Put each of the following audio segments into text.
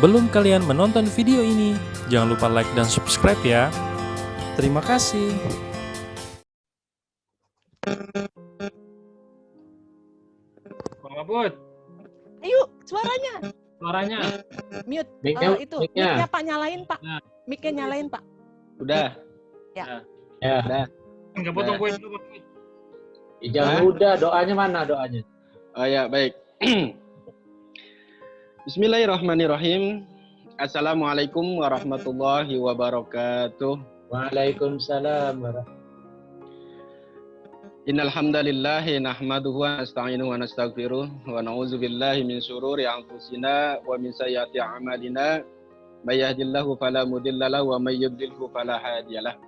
Sebelum kalian menonton video ini, jangan lupa like dan subscribe ya. Terima kasih. Bang Mabut, Ayo, suaranya. suaranya. Mute. Itu. Mic-nya. Mic-nya Pak nyalain, Pak. Nah. Mic-nya nyalain, Pak. Udah. Ya. Ya. Udah. Enggak potong kue dulu, Bang. Jangan udah, doanya mana doanya? Oh ya, baik. Bismillahirrahmanirrahim. Assalamualaikum warahmatullahi wabarakatuh. Waalaikumsalam warahmatullahi. Innal hamdalillah nahmaduhu wa nasta'inuhu wa nastaghfiruh wa na'udzu billahi min syururi anfusina wa min sayyiati a'malina. May yahdihillahu fala mudilla lahu wa may yudlilhu fala hadiyalah.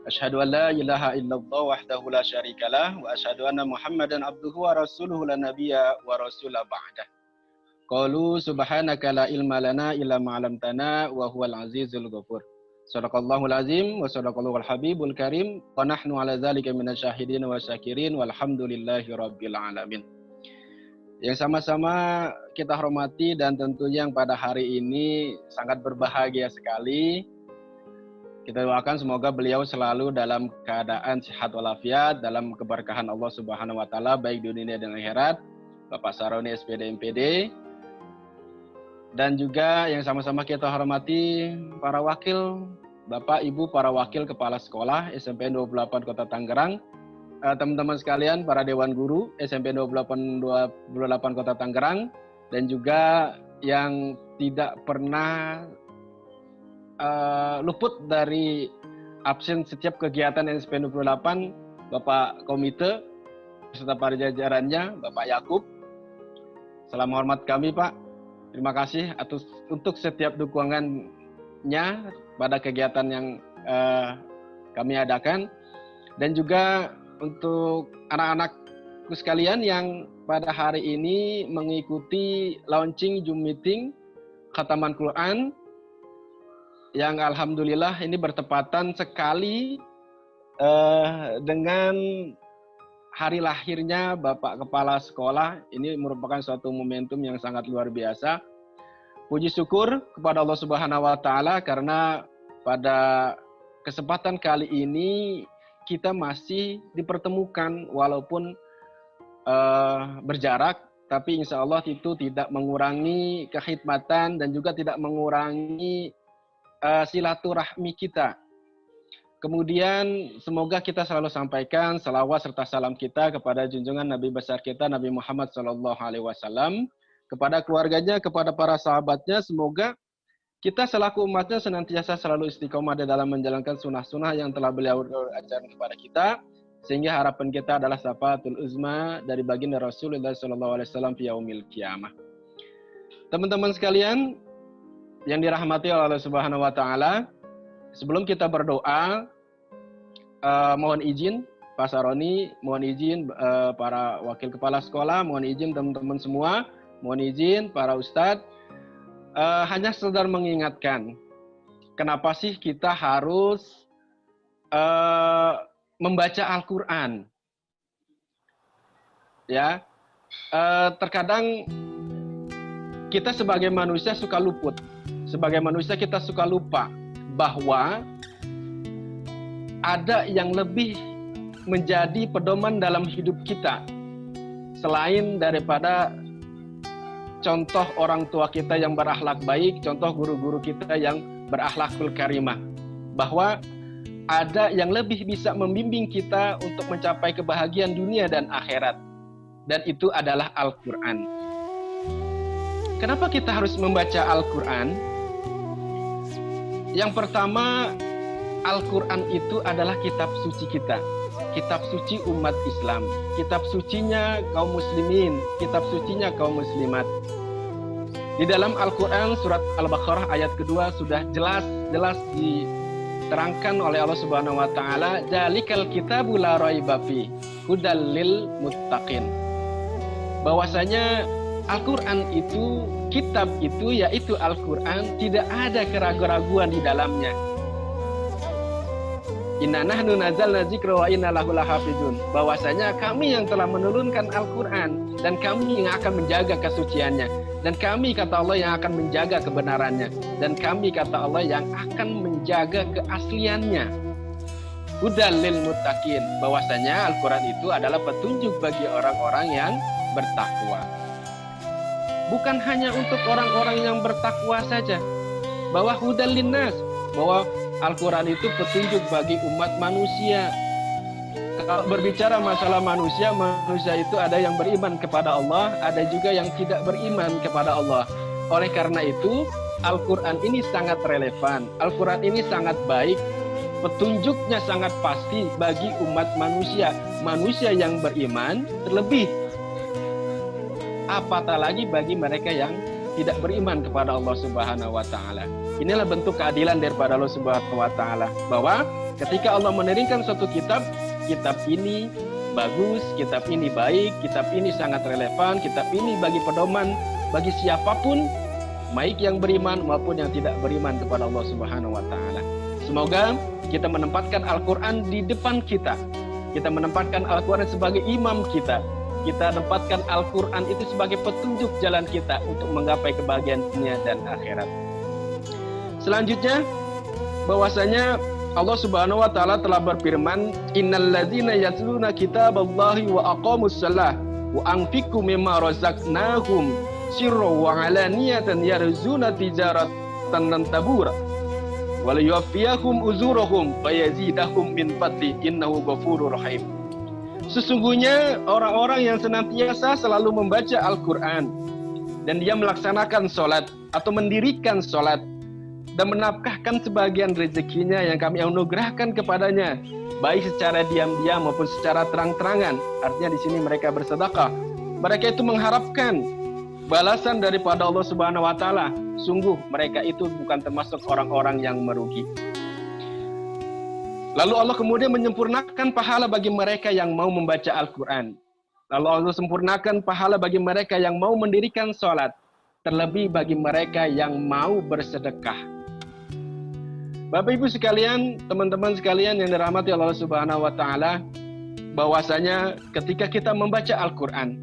Asyhadu an la ilaha illallah wahdahu la syarikalah wa asyhadu anna Muhammadan abduhu wa rasuluhu la nabiyya wa rasula ba'dah. Qalu subhanaka la ilma lana illa ma 'allamtana wa huwal azizul ghafur. Shadaqallahul azim wa shadaqallahul habibul karim wa nahnu ala dzalika minasyahidin wa syakirin walhamdulillahi rabbil alamin. Yang sama-sama kita hormati dan tentunya yang pada hari ini sangat berbahagia sekali. Kita doakan semoga beliau selalu dalam keadaan sehat walafiat, dalam keberkahan Allah Subhanahu wa taala baik di dunia dan akhirat. Bapak Saroni SPD MPD. Dan juga yang sama-sama kita hormati para wakil, Bapak, Ibu, para wakil kepala sekolah SMP 28 Kota Tangerang, teman-teman sekalian, para dewan guru SMP 28 Kota Tangerang, dan juga yang tidak pernah luput dari absen setiap kegiatan SMP 28, Bapak Komite, beserta para jajarannya, Bapak Yakub. Salam hormat kami, Pak. Terima kasih untuk setiap dukungannya pada kegiatan yang kami adakan. Dan juga untuk anak-anakku sekalian yang pada hari ini mengikuti launching Zoom meeting Khataman Quran, yang alhamdulillah ini bertepatan sekali dengan hari lahirnya Bapak Kepala Sekolah. Ini merupakan suatu momentum yang sangat luar biasa. Puji syukur kepada Allah Subhanahu wa taala karena pada kesempatan kali ini kita masih dipertemukan walaupun berjarak, tapi insya Allah itu tidak mengurangi kekhidmatan dan juga tidak mengurangi silaturahmi kita. Kemudian semoga kita selalu sampaikan salawat serta salam kita kepada junjungan Nabi besar kita Nabi Muhammad SAW, kepada keluarganya, kepada para sahabatnya. Semoga kita selaku umatnya senantiasa selalu istiqomah di dalam menjalankan sunnah-sunnah yang telah beliau ajarkan kepada kita, sehingga harapan kita adalah syafaatul uzma dari baginda Rasulullah SAW fi yaumil qiyamah. Teman-teman sekalian yang dirahmati oleh Allah Subhanahu wa taala, sebelum kita berdoa, mohon izin Pak Saroni, mohon izin para wakil kepala sekolah, mohon izin teman-teman semua, mohon izin para ustadz, hanya sekedar mengingatkan, kenapa sih kita harus membaca Al-Quran? Ya, terkadang kita sebagai manusia suka luput, sebagai manusia kita suka lupa bahwa ada yang lebih menjadi pedoman dalam hidup kita selain daripada contoh orang tua kita yang berakhlak baik, contoh guru-guru kita yang berakhlakul karimah, bahwa ada yang lebih bisa membimbing kita untuk mencapai kebahagiaan dunia dan akhirat, dan itu adalah Al-Quran. Kenapa kita harus membaca Al-Quran? Yang pertama, Al-Quran itu adalah kitab suci kita, kitab suci umat Islam, kitab sucinya kaum muslimin, kitab sucinya kaum muslimat. Di dalam Al-Quran surat Al-Baqarah ayat kedua sudah jelas diterangkan oleh Allah Subhanahu wa taala, "Dzalikal kitabu la raiba fi hudal lil muttaqin." Bahwasanya Al-Quran itu, kitab itu yaitu Al-Quran, tidak ada keraguan-raguan di dalamnya. Inna nahnu nazzalna dzikra wa inna lahu lahafizun. Bahwasanya kami yang telah menurunkan Al-Quran dan kami yang akan menjaga kesuciannya. Dan kami, kata Allah, yang akan menjaga kebenarannya. Dan kami, kata Allah, yang akan menjaga keasliannya. Hudal lil muttaqin, bahwasanya Al-Quran itu adalah petunjuk bagi orang-orang yang bertakwa. Bukan hanya untuk orang-orang yang bertakwa saja, bahwa hudal linnas, bahwa Al-Quran itu petunjuk bagi umat manusia. Kalau berbicara masalah manusia, manusia itu ada yang beriman kepada Allah, ada juga yang tidak beriman kepada Allah. Oleh karena itu, Al-Quran ini sangat relevan, Al-Quran ini sangat baik, petunjuknya sangat pasti bagi umat manusia. Manusia yang beriman, terlebih apatah lagi bagi mereka yang tidak beriman kepada Allah Subhanahu wa Ta'ala. Inilah bentuk keadilan daripada Allah Subhanahu wa Ta'ala, bahwa ketika Allah menurunkan suatu kitab ini bagus, kitab ini baik, kitab ini sangat relevan, kitab ini bagi pedoman bagi siapapun, baik yang beriman maupun yang tidak beriman kepada Allah Subhanahu wa Ta'ala. Semoga kita menempatkan Al-Quran di depan kita. Kita menempatkan Al-Quran sebagai imam kita. Kita menempatkan Al-Quran itu sebagai petunjuk jalan kita untuk menggapai kebahagiaan dunia dan akhirat. Selanjutnya, bahwasanya Allah Subhanahu wa Ta'ala telah berfirman, innalladzina yatluna kitaballahi wa aqamus shalah wa anfiqu mimma razaqnahum sirran wa alaniyatan yarzuna tijaratan lan tabura wa la yuwaffiyahum uzurahum fayazidahum min fadli innahu ghafurur rahim. Sesungguhnya orang-orang yang senantiasa selalu membaca Al-Quran dan dia melaksanakan sholat atau mendirikan sholat dan menafkahkan sebagian rezekinya yang kami anugerahkan kepadanya, baik secara diam-diam maupun secara terang-terangan. Artinya di sini mereka bersedekah. Mereka itu mengharapkan balasan daripada Allah Subhanahu wa Ta'ala. Sungguh mereka itu bukan termasuk orang-orang yang merugi. Lalu Allah kemudian menyempurnakan pahala bagi mereka yang mau membaca Al-Quran. Lalu Allah sempurnakan pahala bagi mereka yang mau mendirikan sholat. Terlebih bagi mereka yang mau bersedekah. Bapak Ibu sekalian, teman-teman sekalian yang dirahmati Allah Subhanahu wa Ta'ala, bahwasanya ketika kita membaca Al-Quran,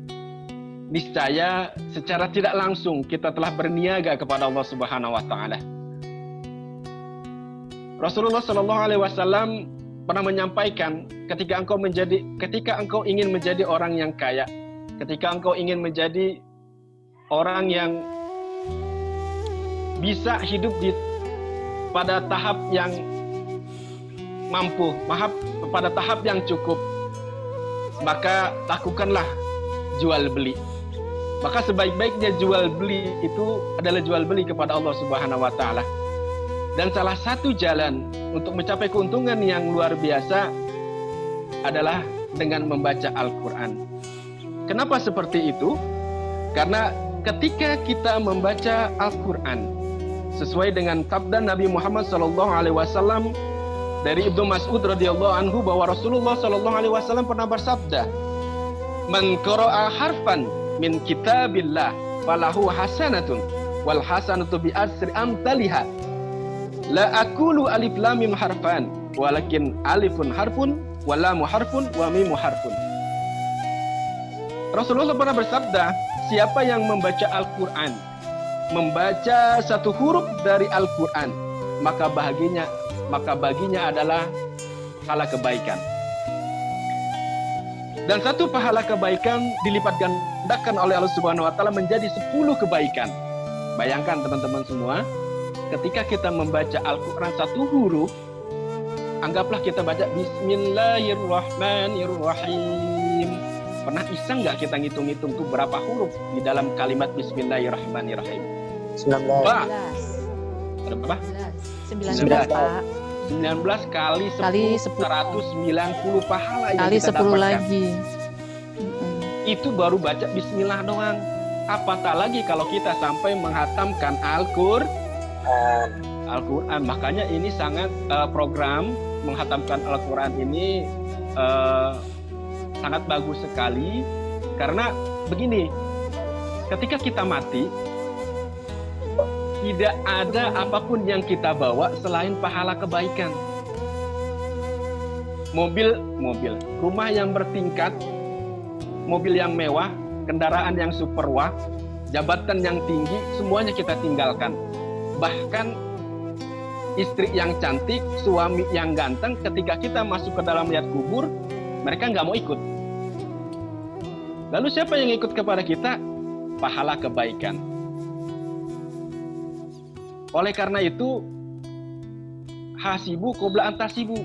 niscaya secara tidak langsung kita telah berniaga kepada Allah Subhanahu wa Ta'ala. Rasulullah Shallallahu Alaihi Wasallam pernah menyampaikan, ketika engkau ingin menjadi orang yang kaya, ketika engkau ingin menjadi orang yang bisa hidup pada tahap yang mampu, pada tahap yang cukup, maka lakukanlah jual beli. Maka sebaik-baiknya jual beli itu adalah jual beli kepada Allah Subhanahu wa Ta'ala. Dan salah satu jalan untuk mencapai keuntungan yang luar biasa adalah dengan membaca Al-Quran. Kenapa seperti itu? Karena ketika kita membaca Al-Quran sesuai dengan sabda Nabi Muhammad SAW dari Ibnu Mas'ud radhiyallahu anhu, bahwa Rasulullah SAW pernah bersabda, "Man qara'a harfan min kitabillah falahu hasanatun wal hasanatu bi asri amsalha. La aqulu alif lam mim harfan walakin alifun harfun wa lamu harfun wa mimu harfun." Rasulullah pernah bersabda, siapa yang membaca Al-Quran, membaca satu huruf dari Al-Quran, maka baginya adalah pahala kebaikan. Dan satu pahala kebaikan dilipat gandakan oleh Allah Subhanahu wa Ta'ala menjadi 10 kebaikan. Bayangkan teman-teman semua, ketika kita membaca Al-Quran satu huruf, anggaplah kita baca Bismillahirrahmanirrahim. Pernah iseng nggak kita ngitung-ngitung tuh berapa huruf di dalam kalimat Bismillahirrahmanirrahim? 19. Berapa? 19 Pak. 19 kali 10, 190 pahala yang Kali kita 10 dapatkan. lagi. Itu baru baca Bismillah doang. Apatah lagi kalau kita sampai menghatamkan Al-Quran. Makanya ini sangat program menghatamkan Al-Quran ini sangat bagus sekali. Karena begini, ketika kita mati, tidak ada apapun yang kita bawa selain pahala kebaikan. Mobil, rumah yang bertingkat, mobil yang mewah, kendaraan yang super wah, jabatan yang tinggi, semuanya kita tinggalkan. Bahkan istri yang cantik, suami yang ganteng, ketika kita masuk ke dalam liang kubur, mereka nggak mau ikut. Lalu siapa yang ikut kepada kita? Pahala kebaikan. Oleh karena itu, hasibu qabla an tahsibu.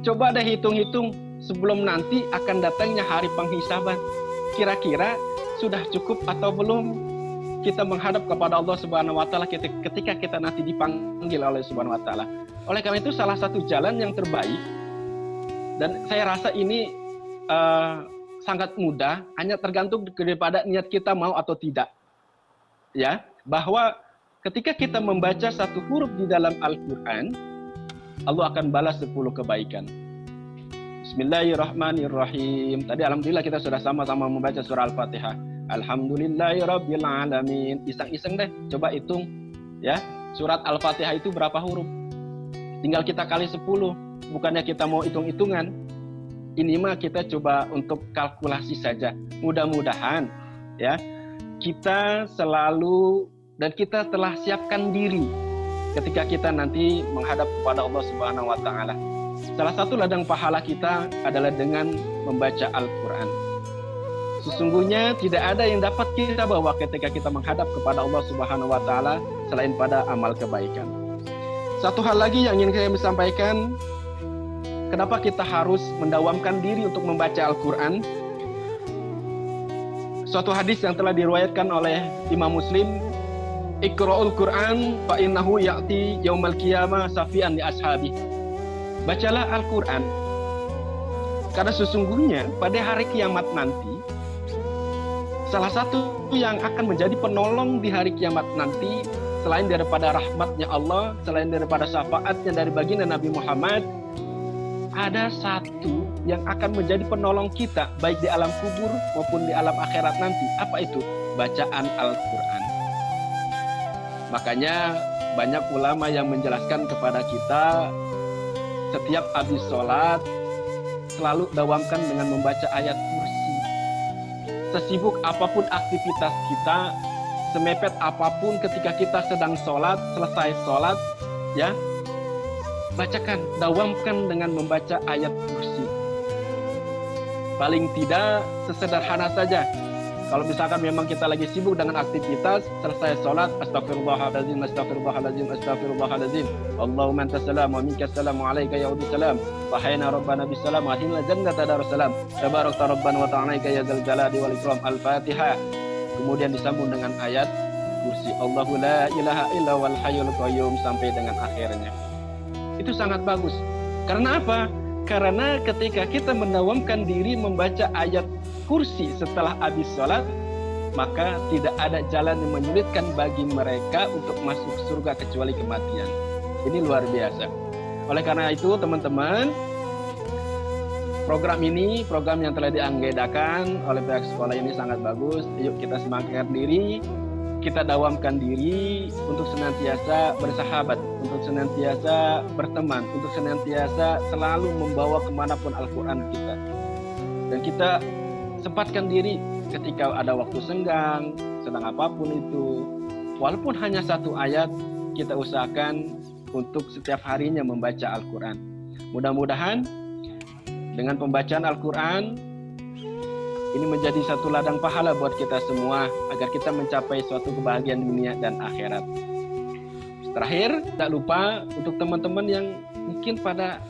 Coba deh hitung-hitung sebelum nanti akan datangnya hari penghisaban. Kira-kira sudah cukup atau belum kita menghadap kepada Allah Subhanahu wa taala ketika kita nanti dipanggil oleh Subhanahu wa taala. Oleh karena itu salah satu jalan yang terbaik, dan saya rasa ini sangat mudah, hanya tergantung daripada niat kita mau atau tidak. Ya, bahwa ketika kita membaca satu huruf di dalam Al-Qur'an, Allah akan balas 10 kebaikan. Bismillahirrahmanirrahim. Tadi alhamdulillah kita sudah sama-sama membaca surah Al-Fatihah. Alhamdulillahirabbil alamin. Iseng-iseng deh, coba hitung ya. Surat Al-Fatihah itu berapa huruf? Tinggal kita kali 10. Bukannya kita mau hitung-hitungan. Ini mah kita coba untuk kalkulasi saja. Mudah-mudahan ya kita selalu dan kita telah siapkan diri ketika kita nanti menghadap kepada Allah Subhanahu wa taala. Salah satu ladang pahala kita adalah dengan membaca Al-Qur'an. Sesungguhnya tidak ada yang dapat kita bawa ketika kita menghadap kepada Allah Subhanahu wa taala selain pada amal kebaikan. Satu hal lagi yang ingin saya sampaikan, kenapa kita harus mendawamkan diri untuk membaca Al-Qur'an? Suatu hadis yang telah diriwayatkan oleh Imam Muslim, Iqra'ul Qur'an fa innahu ya'ti yaumal qiyamah safian li ashabi. Bacalah Al-Qur'an karena sesungguhnya pada hari kiamat nanti salah satu yang akan menjadi penolong di hari kiamat nanti selain daripada rahmatnya Allah, selain daripada syafaatnya dari baginda Nabi Muhammad, ada satu yang akan menjadi penolong kita baik di alam kubur maupun di alam akhirat nanti. Apa itu? Bacaan Al-Qur'an. Makanya banyak ulama yang menjelaskan kepada kita setiap habis sholat selalu dawamkan dengan membaca ayat kursi. Sesibuk apapun aktivitas kita, semepet apapun ketika kita sedang sholat, selesai sholat, ya, bacakan, dawamkan dengan membaca ayat kursi. Paling tidak sesederhana saja. Kalau misalkan memang kita lagi sibuk dengan aktivitas, selesai sholat, astagfirullahaladzim, astagfirullahaladzim, astagfirullahaladzim. Allahumma antas salam wa minkas salam wa alaika ya'udhu salam. Wahayna rabbana bisalam wa ahinna jannata darussalam. Tabarakta rabbana wa ta'alaika ya zal jalali wal ikram. Al-Fatihah. Kemudian disambung dengan ayat kursi. Allahu la ilaha illa wal hayyul qayyum sampai dengan akhirnya. Itu sangat bagus. Karena apa? Karena ketika kita mendawamkan diri membaca ayat kursi setelah habis sholat, maka tidak ada jalan yang menyulitkan bagi mereka untuk masuk surga kecuali kematian. Ini luar biasa. Oleh karena itu teman-teman, program yang telah dianggedakan oleh pihak sekolah ini sangat bagus. Yuk kita semangatkan diri, kita dawamkan diri untuk senantiasa bersahabat, untuk senantiasa berteman, untuk senantiasa selalu membawa kemanapun Al-Quran kita. Dan kita sempatkan diri ketika ada waktu senggang, sedang apapun itu, walaupun hanya satu ayat, kita usahakan untuk setiap harinya membaca Al-Quran. Mudah-mudahan dengan pembacaan Al-Quran ini menjadi satu ladang pahala buat kita semua agar kita mencapai suatu kebahagiaan dunia dan akhirat. Terakhir, tak lupa untuk teman-teman yang mungkin pada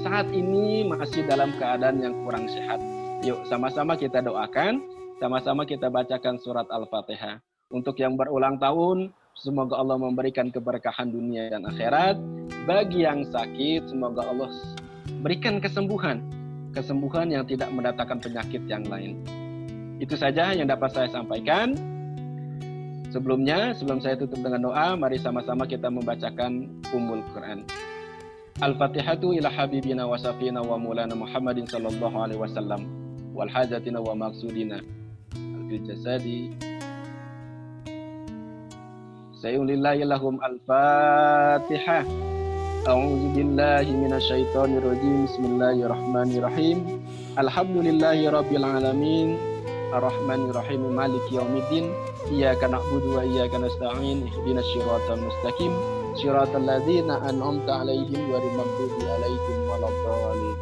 saat ini masih dalam keadaan yang kurang sehat. Yuk sama-sama kita doakan, sama-sama kita bacakan surat Al-Fatihah. Untuk yang berulang tahun, semoga Allah memberikan keberkahan dunia dan akhirat. Bagi yang sakit, semoga Allah berikan kesembuhan yang tidak mendatangkan penyakit yang lain. Itu saja yang dapat saya sampaikan. Sebelum saya tutup dengan doa, mari sama-sama kita membacakan Ummul Quran. Al-Fatihatu ila habibina wa safina wa maulana Muhammadin sallallahu alaihi wasallam wal hajatina wa maqsudina fil jasadi sayulillahi lahum al-Fatihah. A'udzu billahi minasyaitonir rajim. Bismillahirrahmanirrahim. Alhamdulillahirabbil alamin. Arrahmanirrahim. Maliki yaumiddin. Iyyaka na'budu wa iyyaka nasta'in. Ihdinas siratal mustaqim. Siratal ladzina an'amta 'alaihim ghairil maghdubi 'alaihim waladdallin.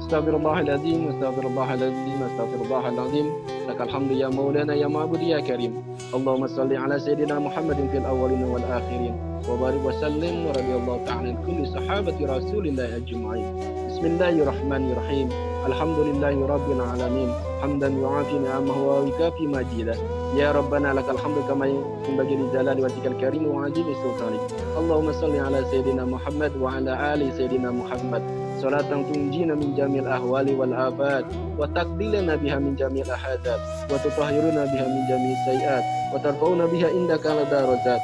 Astaghfirullahaladzim, astaghfirullahaladzim, astaghfirullahaladzim. Lakal hamdu ya maulana ya ma'bud ya karim. Allahumma salli ala sayyidina Muhammadin fil awwalin wal akhirin. Wa barik wa sallim wa radiyallahu ta'ala an kulli sahabati Rasulillah ajma'in. Bismillahirrahmanirrahim. Alhamdulillahi rabbil alamin. Hamdan yu'afi ni'amahu wa yukafi majidah. Ya Rabbana lakal hamdu kama yanbaghi li jalali wajhikal karim wa 'azimi sultanik. Allahumma salli ala sayyidina Muhammad wa ala ali sayyidina Muhammad. Salatan tunjina min jamil ahwali wal afat wa taqdilana biha min jamil ahadat wa tutahhiruna biha min jamil sayiat wa tarfa'una biha indaka ala darajat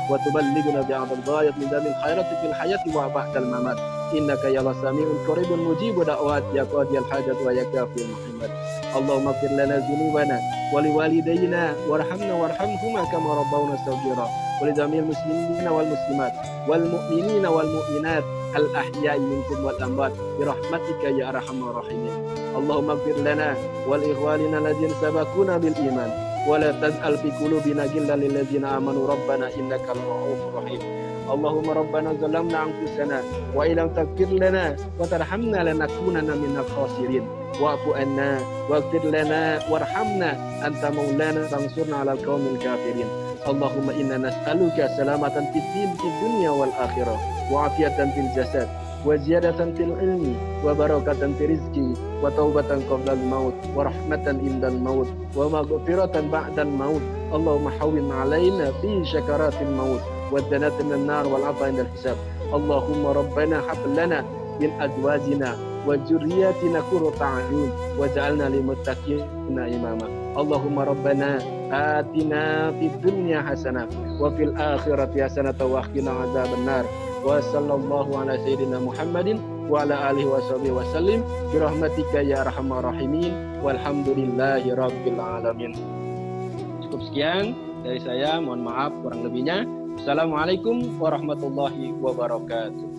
wa tuballighuna bi'adal ghayat min jamil khairati fil hayati wa ba'dal mamat innaka ya sami'un qaribun mujibu da'wat ya qadiyal hajat wa ya kafil Muhammad. Allahumma fir lana dzunubana wa liwalidayna warhamna warhamhuma kama rabbawna saghira wa li jamil muslimina wal muslimat wal mu'minina wal mu'minat al-ahya'i minkum wal amwat bi rahmatika ya arhamar rahimin. Allahumma ighfir lana wal ikhwanina alladziina sabaquna bil iman wa la taj'al fi qulubina ghillan lil ladziina amanu rabbana innakal ra'ufur rahim. Allahumma rabbana zalamna anfusana wa illam taghfir lana wa tarhamna lanakunanna minal khasirin. Wa'fu anna waghfir lana warhamna anta maulana fansurna 'alal qaumil kafirin. Allahumma inna nas'aluka salamatan fid din fid dunya wal akhirah wa afiatan fil jasad wa ziyadatan fil ilmi wa barakatan fil rizqi wa taubatan qabla al maut wa rahmatan indal maut wa maghfiratan ba'dal maut. Allahumma hawwin 'alaina fi syakaratil maut wa dhanata minan nar wal 'afwa indal hisab. Allahumma rabbana hab lana min azwajina wa dzurriyyatina qurrata a'yun waj'alna lil muttaqina imama. Allahumma rabbana atina fid dunya hasanah wa fil akhirati hasanah wa qina adzabannar. Wa sallallahu ala sayyidina Muhammadin wa ala alihi wa sahbihi wa sallim bi rahmatika ya arhamar rahimin walhamdulillahi rabbil alamin. Cukup sekian dari saya, mohon maaf kurang lebihnya. Assalamualaikum warahmatullahi wabarakatuh.